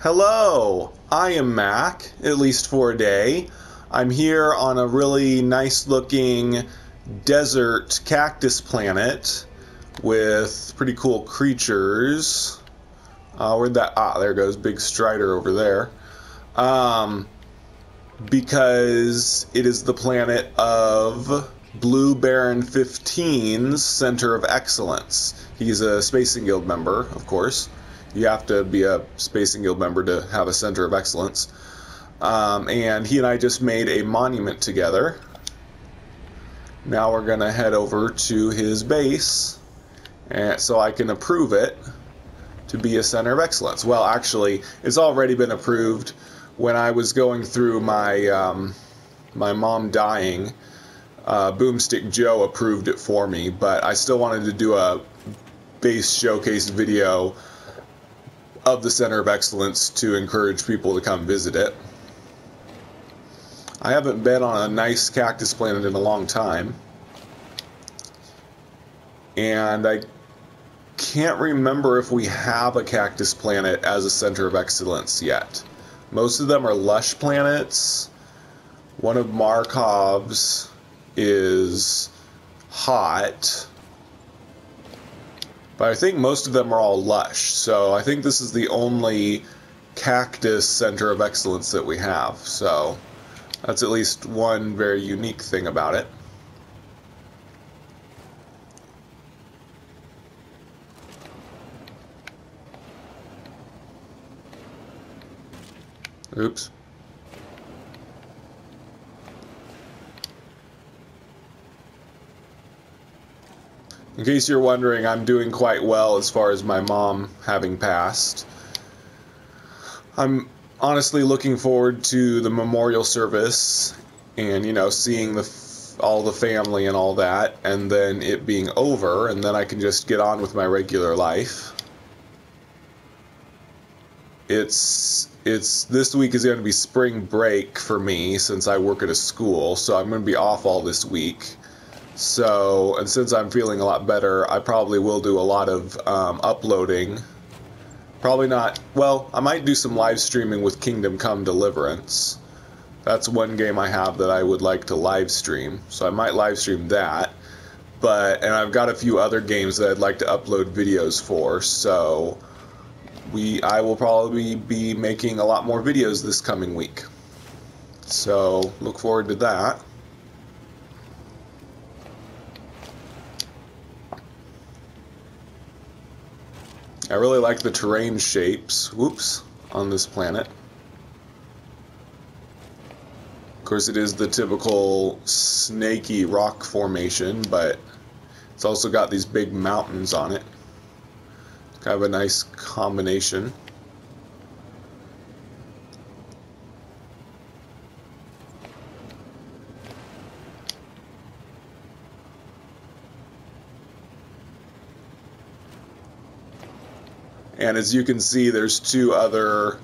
Hello, I am Mac, at least for a day. I'm here on a really nice looking desert cactus planet with pretty cool creatures. Where'd that, there goes Big Strider over there. Because it is the planet of Bluebaron15's Center of Excellence. He's a Spacing Guild member, of course. You have to be a Spacing Guild member to have a Center of Excellence. And he and I just made a monument together. Now we're going to head over to his base so I can approve it to be a Center of Excellence. Well, actually, it's already been approved. When I was going through my my mom dying, Boomstick Joe approved it for me, but I still wanted to do a base showcase video of the Center of Excellence to encourage people to come visit it. I haven't been on a nice cactus planet in a long time, and I can't remember if we have a cactus planet as a Center of Excellence yet. Most of them are lush planets. One of Markov's is hot. But I think most of them are all lush, so I think this is the only cactus Center of Excellence that we have. So that's at least one very unique thing about it. Oops. In case you're wondering, I'm doing quite well as far as my mom having passed. I'm honestly looking forward to the memorial service and, you know, seeing all the family and all that, and then it being over, and then I can just get on with my regular life. This week is going to be spring break for me since I work at a school, so I'm going to be off all this week. So, and since I'm feeling a lot better, I probably will do a lot of uploading. Probably not, well, I might do some live streaming with Kingdom Come Deliverance. That's one game I have that I would like to live stream, so I might live stream that. And I've got a few other games that I'd like to upload videos for, so I will probably be making a lot more videos this coming week. So, look forward to that. I really like the terrain shapes, on this planet. Of course, it is the typical snaky rock formation, but it's also got these big mountains on it. Kind of a nice combination. And as you can see, there's two other,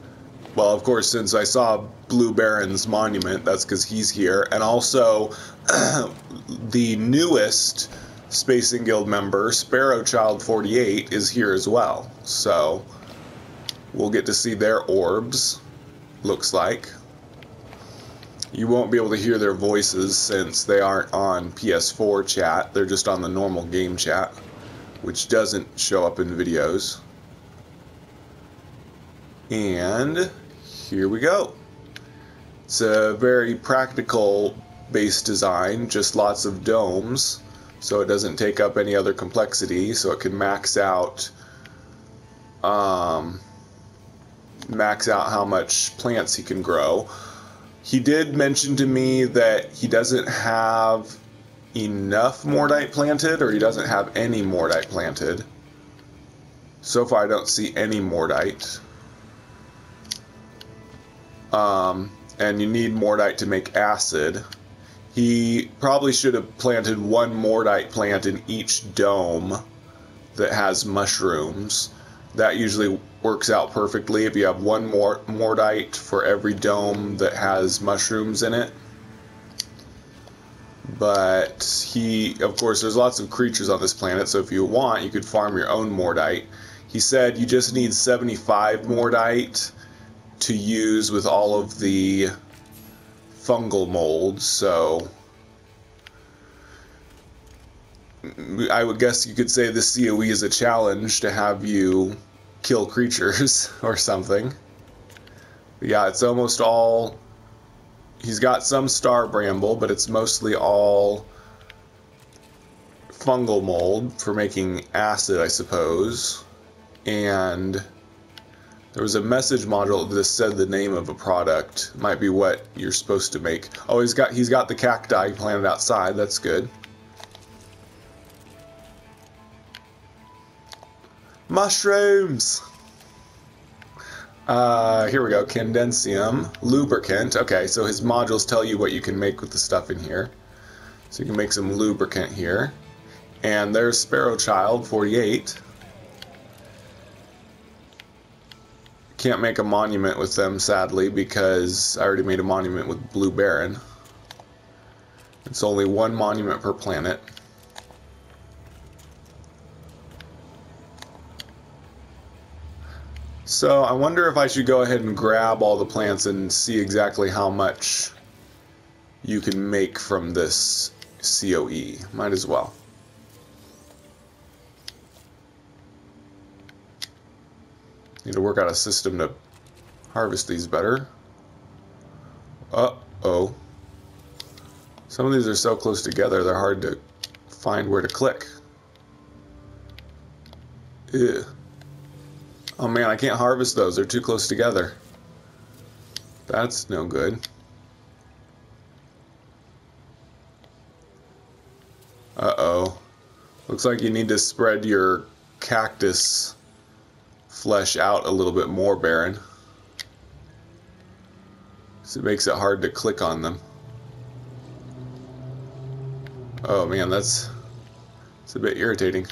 well, of course, since I saw Blue Baron's monument, that's because he's here, and also the newest Spacing Guild member, Sparrowchild48, is here as well. So we'll get to see their orbs, looks like. You won't be able to hear their voices since they aren't on PS4 chat. They're just on the normal game chat, which doesn't show up in videos. And here we go. It's a very practical base design, just lots of domes, so it doesn't take up any other complexity, so it can max out how much plants he can grow. He did mention to me that he doesn't have enough Mordite planted, or he doesn't have any Mordite planted. So far I don't see any Mordite. And you need Mordite to make acid. He probably should have planted one Mordite plant in each dome that has mushrooms. That usually works out perfectly if you have one Mordite for every dome that has mushrooms in it. But of course, there's lots of creatures on this planet, so if you want, you could farm your own Mordite. He said you just need 75 Mordite to use with all of the fungal molds, so I would guess you could say the COE is a challenge to have you kill creatures or something. Yeah, it's almost all... He's got some star bramble, but it's mostly all fungal mold for making acid, I suppose. And there was a message module that said the name of a product. Might be what you're supposed to make. Oh, he's got the cacti planted outside. That's good. Mushrooms! Here we go. Condensium. Lubricant. Okay, so his modules tell you what you can make with the stuff in here. So you can make some lubricant here. And there's Sparrow Child, 48. Can't make a monument with them, sadly, because I already made a monument with Bluebaron. It's only one monument per planet. So I wonder if I should go ahead and grab all the plants and see exactly how much you can make from this COE. Might as well. Need to work out a system to harvest these better. Uh-oh. Some of these are so close together, they're hard to find where to click. Ew. Oh man, I can't harvest those. They're too close together. That's no good. Uh-oh. Looks like you need to spread your cactus flesh out a little bit more, Baron. So it makes it hard to click on them. Oh man, it's a bit irritating.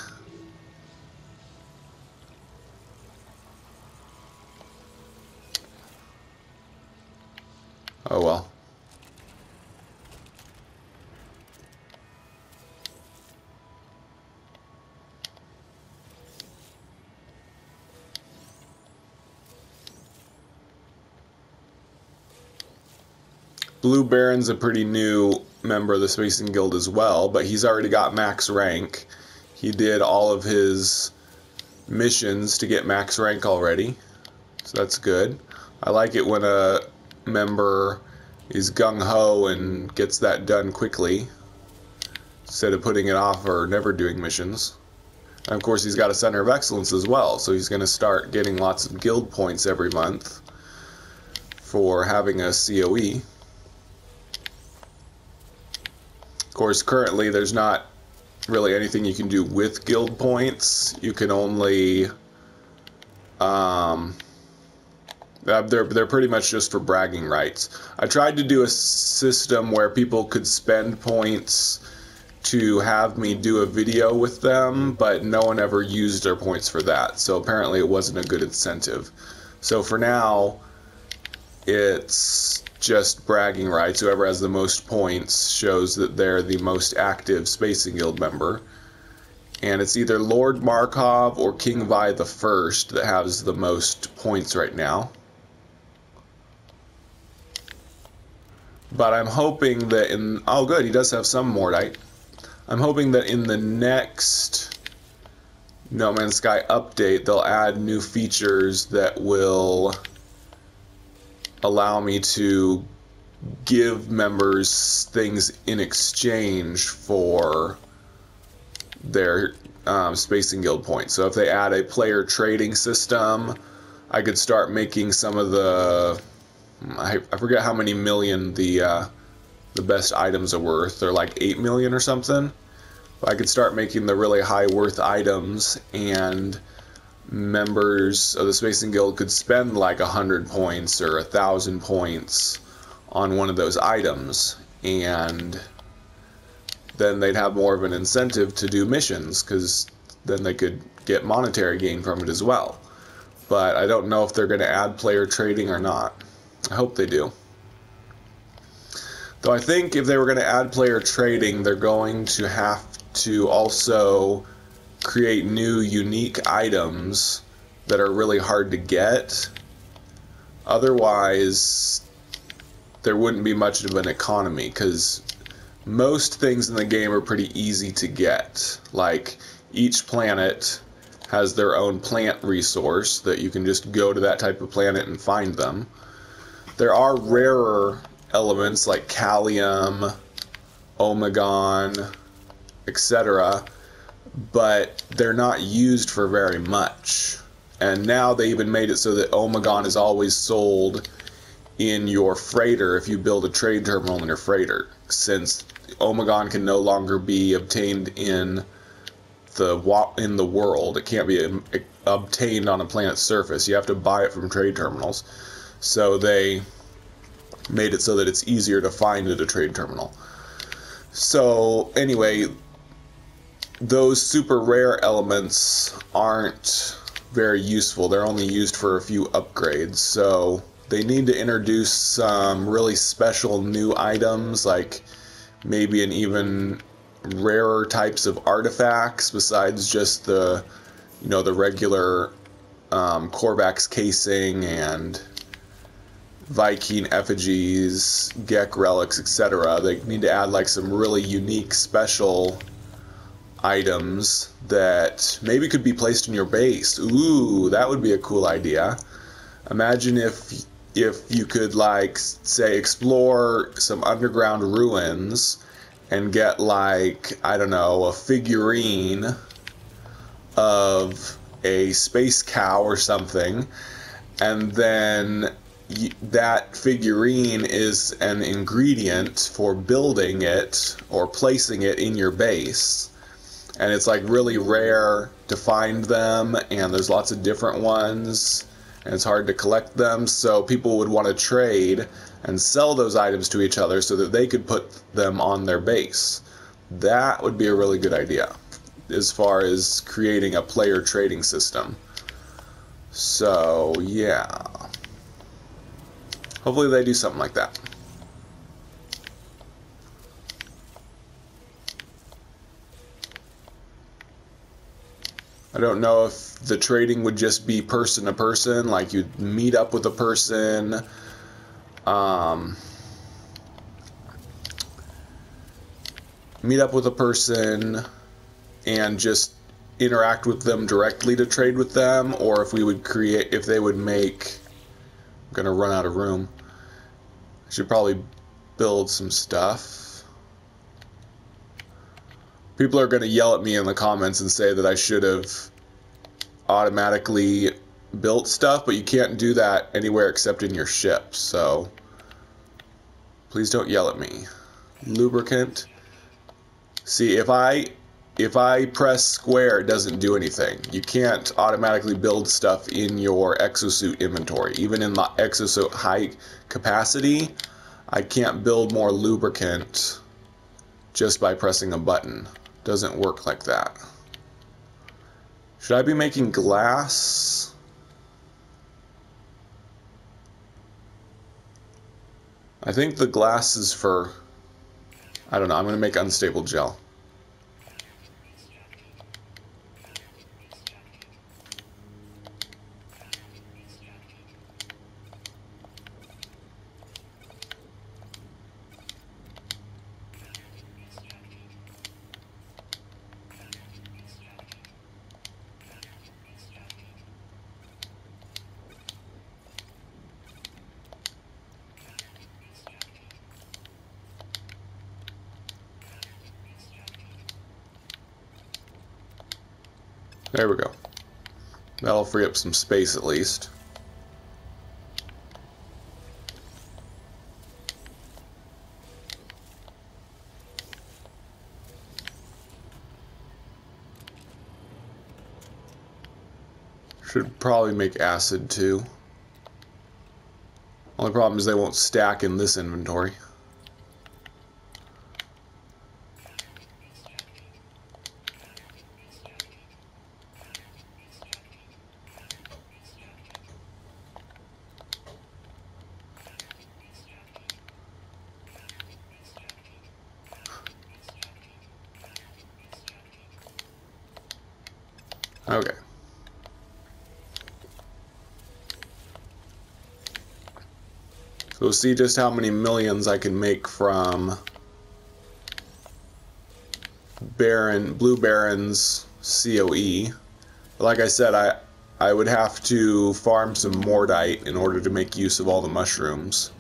Oh well. Bluebaron's a pretty new member of the Spacing Guild as well, but he's already got max rank. He did all of his missions to get max rank already, so that's good. I like it when a member is gung-ho and gets that done quickly instead of putting it off or never doing missions. And of course he's got a Center of Excellence as well, so he's going to start getting lots of guild points every month for having a COE. Of course, currently there's not really anything you can do with guild points. You can only they're pretty much just for bragging rights. I tried to do a system where people could spend points to have me do a video with them, but no one ever used their points for that, so apparently it wasn't a good incentive. So for now, it's just bragging rights. Whoever has the most points shows that they're the most active Spacing Guild member. And it's either Lord Markov or King Vi the First that has the most points right now. But I'm hoping that in... Oh good, he does have some Mordite. I'm hoping that in the next No Man's Sky update, they'll add new features that will allow me to give members things in exchange for their Spacing Guild points. So if they add a player trading system, I could start making some of the... I forget how many million the best items are worth. They're like 8 million or something. But I could start making the really high worth items, and members of the Spacing Guild could spend like 100 points or 1,000 points on one of those items, and then they'd have more of an incentive to do missions, because then they could get monetary gain from it as well. But I don't know if they're going to add player trading or not. I hope they do. Though I think if they were going to add player trading, they're going to have to also create new unique items that are really hard to get. Otherwise, there wouldn't be much of an economy, because most things in the game are pretty easy to get. Like, each planet has their own plant resource that you can just go to that type of planet and find them. There are rarer elements like Callium, Omegon, etc., but they're not used for very much. And now they even made it so that Omegon is always sold in your freighter if you build a trade terminal in your freighter, since Omegon can no longer be obtained in the world. It can't be obtained on a planet's surface. You have to buy it from trade terminals. So they made it so that it's easier to find at a trade terminal. So anyway, those super rare elements aren't very useful. They're only used for a few upgrades. So they need to introduce some really special new items, like maybe an even rarer types of artifacts besides just the regular Korvax casing and Viking effigies, Gek relics, etc. They need to add like some really unique special items that maybe could be placed in your base. Ooh, that would be a cool idea. Imagine if you could, like, say, explore some underground ruins and get, like, I don't know, a figurine of a space cow or something, and then that figurine is an ingredient for building it or placing it in your base. And it's like really rare to find them, and there's lots of different ones, and it's hard to collect them, so people would want to trade and sell those items to each other so that they could put them on their base. That would be a really good idea as far as creating a player trading system. So yeah, hopefully they do something like that. I don't know if the trading would just be person to person, like you'd meet up with a person, and just interact with them directly to trade with them, or if they would make, I'm gonna run out of room. I should probably build some stuff. People are going to yell at me in the comments and say that I should have automatically built stuff, but you can't do that anywhere except in your ship, so please don't yell at me. Lubricant. See, if I press square, it doesn't do anything. You can't automatically build stuff in your exosuit inventory. Even in my exosuit high capacity, I can't build more lubricant just by pressing a button. Doesn't work like that. Should I be making glass? I think the glass is for, I don't know, I'm going to make unstable gel. There we go. That'll free up some space at least. Should probably make acid too. Only problem is they won't stack in this inventory. Okay. So see just how many millions I can make from Blue Baron's COE. But like I said, I would have to farm some Mordite in order to make use of all the mushrooms.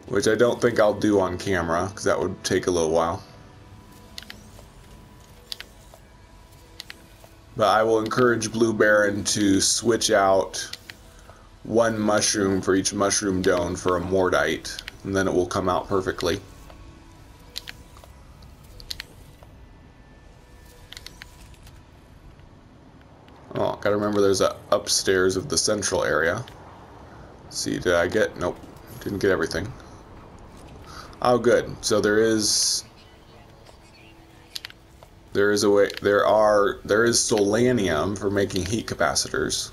Which I don't think I'll do on camera, because that would take a little while. But I will encourage Blue Baron to switch out one mushroom for each mushroom dome for a Mordite, and then it will come out perfectly. Oh, gotta remember there's a upstairs of the central area. Let's see, did I get... Nope, didn't get everything. Oh, good. So there is a way. There is solanium for making heat capacitors.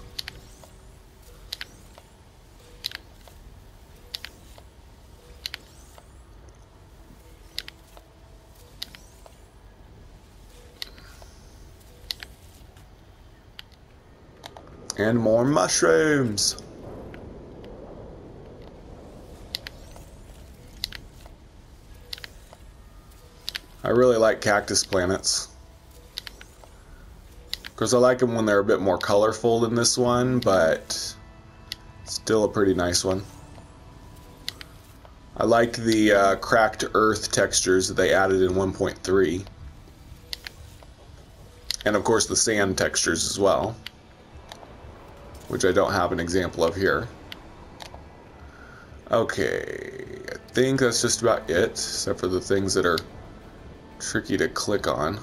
And more mushrooms. I really like cactus planets. Of course, I like them when they're a bit more colorful than this one, but still a pretty nice one. I like the cracked earth textures that they added in 1.3. And of course the sand textures as well, which I don't have an example of here. Okay, I think that's just about it, except for the things that are tricky to click on,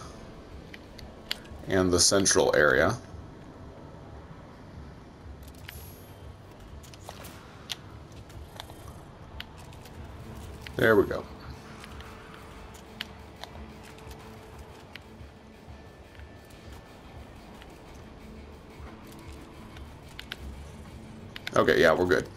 and the central area. There we go. Okay, yeah, we're good.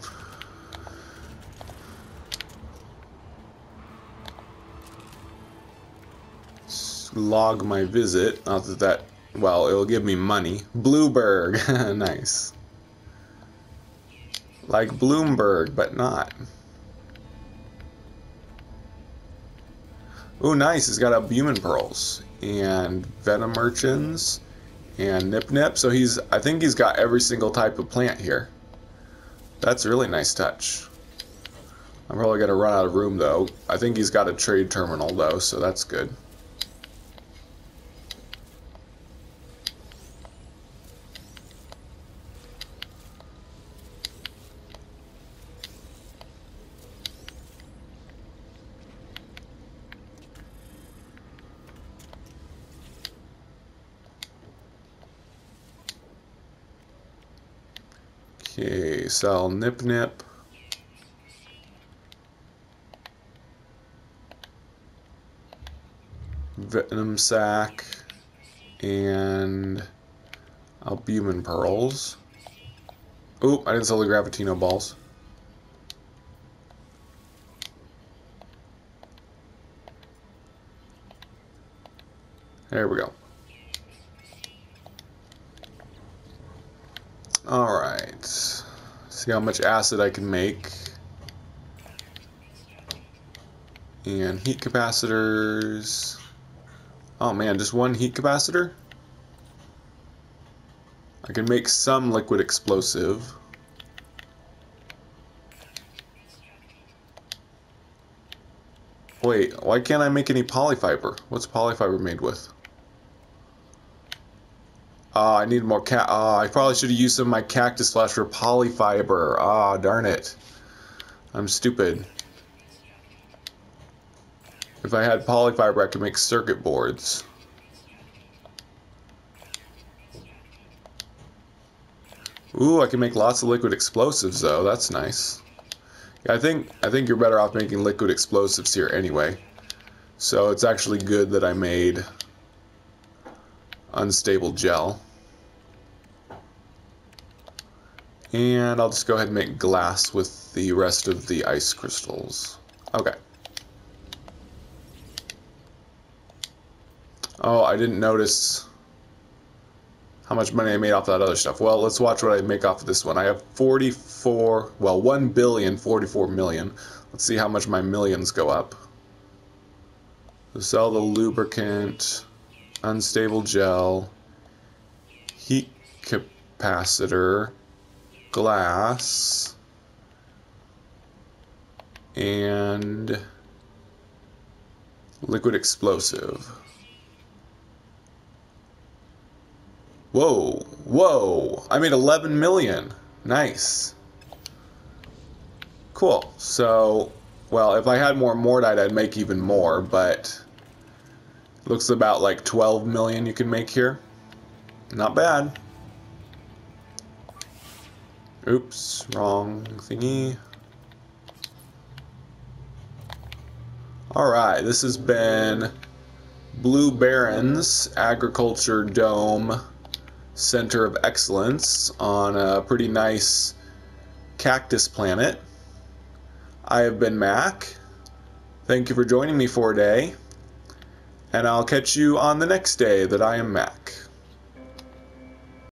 Log my visit. Not that well, it'll give me money. Blueberg. Nice. Like Bloomberg, but not. Oh, nice. He's got albumin pearls and venom merchants and nip nip. So I think he's got every single type of plant here. That's a really nice touch. I'm probably gonna run out of room though. I think he's got a trade terminal though, so that's good. Okay, sell Nip Nip. Venom Sac. And albumin pearls. Oh, I didn't sell the Gravitino balls. There we go. Alright. See how much acid I can make. And heat capacitors. Oh man, just one heat capacitor? I can make some liquid explosive. Wait, why can't I make any polyfiber? What's polyfiber made with? I need more I probably should have used some of my cactus flesh for polyfiber. Ah, darn it. I'm stupid. If I had polyfiber, I could make circuit boards. Ooh, I can make lots of liquid explosives though. That's nice. Yeah, I think you're better off making liquid explosives here anyway. So it's actually good that I made unstable gel. And I'll just go ahead and make glass with the rest of the ice crystals. Okay. Oh, I didn't notice how much money I made off that other stuff. Well, let's watch what I make off of this one. I have 1,044 million. Let's see how much my millions go up. So sell the lubricant, unstable gel, heat capacitor, glass, and liquid explosive. Whoa, whoa, I made 11 million. Nice. Cool. So, well, if I had more Mordite, I'd make even more, but it looks about like 12 million you can make here. Not bad. Oops, wrong thingy. Alright, this has been Bluebaron's Agriculture Dome Center of Excellence on a pretty nice cactus planet. I have been Mac. Thank you for joining me for a day, and I'll catch you on the next day that I am Mac.